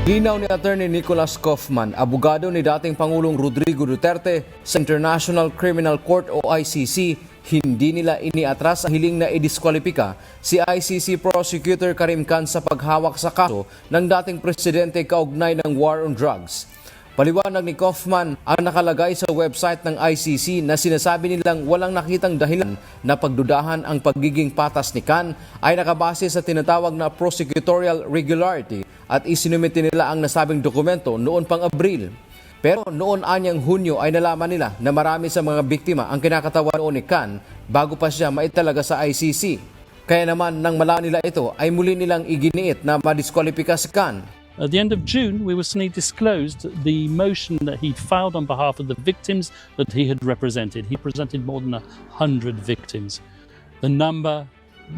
Linaw ni Attorney Nicholas Kaufman, abogado ni dating Pangulong Rodrigo Duterte sa International Criminal Court o ICC, hindi nila iniatras ang hiling na idiskwalipika si ICC Prosecutor Karim Khan sa paghawak sa kaso ng dating presidente kaugnay ng war on drugs. Paliwanag ni Kaufman ang nakalagay sa website ng ICC na sinasabi nilang walang nakitang dahilan na pagdudahan ang pagiging patas ni Khan ay nakabase sa tinatawag na prosecutorial regularity at isinumite nila ang nasabing dokumento noon pang Abril. Pero noon anyang Hunyo ay nalaman nila na marami sa mga biktima ang kinakatawan noon ni Khan bago pa siya maitalaga sa ICC. Kaya naman nang malaman nila ito ay muli nilang iginiit na madiskwalipika si Khan. At the end of June, we were suddenly disclosed the motion that he'd filed on behalf of the victims that he had represented. He presented more than 100 victims. The number,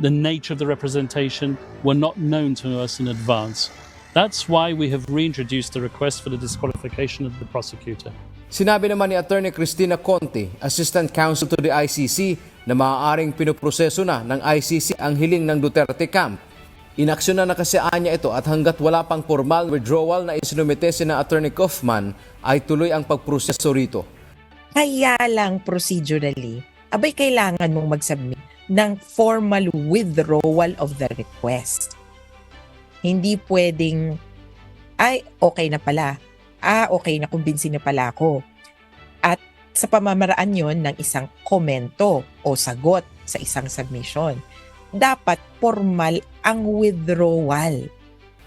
the nature of the representation were not known to us in advance. That's why we have reintroduced the request for the disqualification of the prosecutor. Sinabi naman ni Attorney Cristina Conte, Assistant Counsel to the ICC, na maaaring pinoproseso na ng ICC ang hiling ng Duterte camp. Inaksyon na kasi niya ito at hanggat wala pang formal withdrawal na isinumite sina Attorney Kaufman ay tuloy ang pagproseso rito. Kaya lang procedurally, abay kailangan mong mag-submit ng formal withdrawal of the request. Hindi pwedeng, ay okay na pala, okay na kumbinsin na pala ako. At sa pamamaraan yon ng isang komento o sagot sa isang submission, dapat formal ang withdrawal.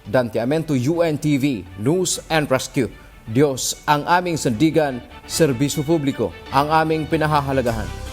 Dante Amento, UNTV, News and Rescue. Diyos ang aming sandigan, serbisyo publiko ang aming pinahahalagahan.